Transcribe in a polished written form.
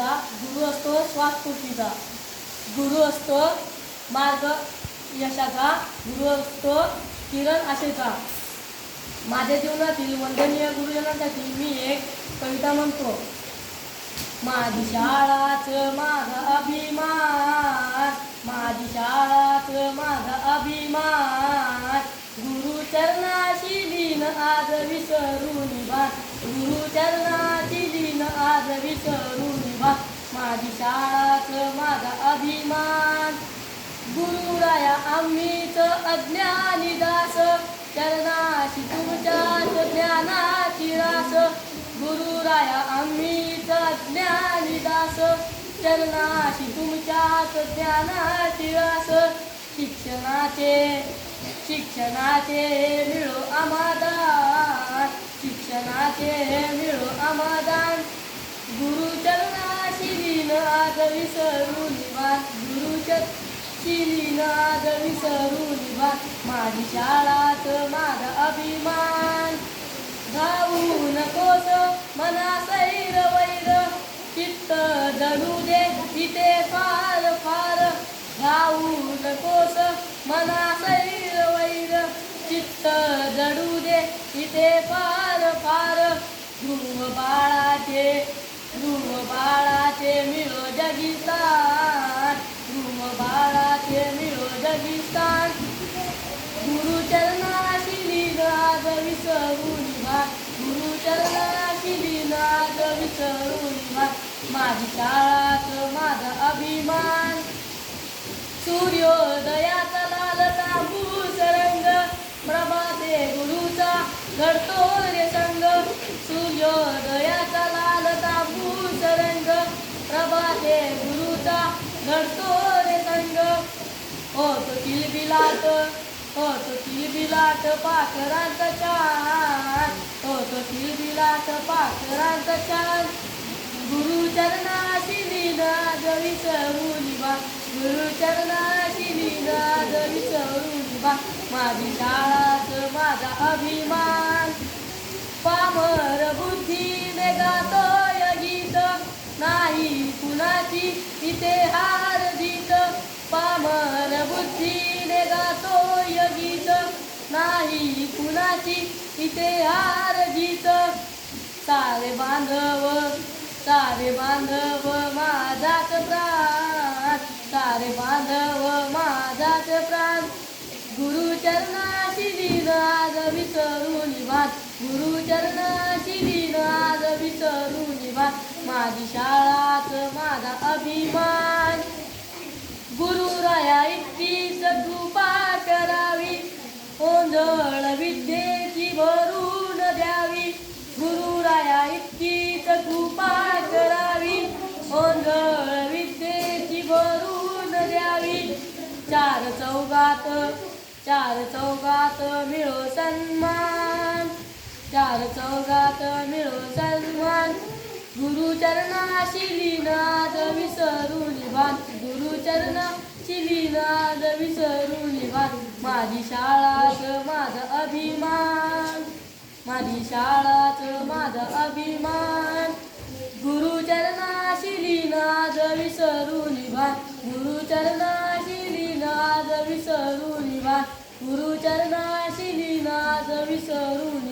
असायचा. गुरु असतो श्वासपूर्तीचा, गुरु असतो मार्ग यशाचा, गुरु असतो किरण आशेचा. माझ्या जीवनातील वंदनीय गुरुजनांसाठी मी एक कविता म्हणतो. माझी शाळाच माझा अभिमान, माझी शाळाच माझा अभिमान. गुरुचरणाशी लीन आज विसरून भान, गुरुचरणाशी लीन आज विसरून भान. माझी शाळाच माझा अभिमान. गुरुराया आम्हीच अज्ञानी दास, चरणाशी तुमच्याच ज्ञानाची रास. गुरुराया आम्हीच अज्ञानी दास, चरणाशी तुमच्याच ज्ञानाची रास. शिक्षणाचे मिळो आम्हा, शिक्षणाचे मिळो आम्हा. गुरुचरणाशी लीन आज विसरून भान, गुरुचरणाशी लीन आज विसरून भान. माझी शाळाच माझा अभिमान. धावू नकोस मना सैर वैर, चित्त जडू दे इथे फार फार. धावू नकोस मना सैर वैर, चित्त जडू दे इथे फार फार. ध्रुव बाळाचे मिळो जगिस्तान, ध्रुव बाळाचे मिळो जगिस्तान. गुरुचरणाशी लीन आज विसरून भान, गुरुचरणाशी लीन आज विसरून भान. माझी शाळाच माझा अभिमान. सूर्योदयाचा लाल तांबूस रंग, प्रभाते गुरुचा घडतो रे संग. सूर्योदयाचा लाल तांबूस रंग, प्रभाते गुरुचा घडतो रे संग. होतो किलबिलाट पाखरांचा छान, होतो किलबिलाट पाखरांचा छान. गुरुचरणाशी लीन आज विसरून भान, गुरुचरणाशी लीन आज विसरून भान. माझी शाळाच माझा अभिमान. पामर बुद्धीने गातोय गीत, नाही कुणाची इथे हार जीत. पामर बुद्धीने गातोय गीत, नाही कुणाची इथे हार जीत. सारे बांधव माझाच प्राण, सारे बांधव माझाच प्राण. गुरुचरणाशी लीन आज विसरून भान, गुरुचरणाशी लीन आज विसरून भान. माझी शाळाच माझा अभिमान. गुरुराया इतकीच कृपा करावी, ओंजळ विद्येची भरून द्यावी. गुरुराया इतकीच कृपा करावी, ओंजळ विद्येची भरून द्यावी. चार चौघात मिळो सन्मान, चार चौघात मिळो सन्मान. गुरुचरणाशी लीन आज विसरून भान, गुरुचरणाशी लीन आज विसरून भान. माझी शाळाच माझा अभिमान, माझी शाळाच माझा अभिमान. गुरुचरणाशी लीन आज विसरून भान, गुरुचरणाशी लीन आज विसरून भान. गुरुचरणाशी लीन आज विसरून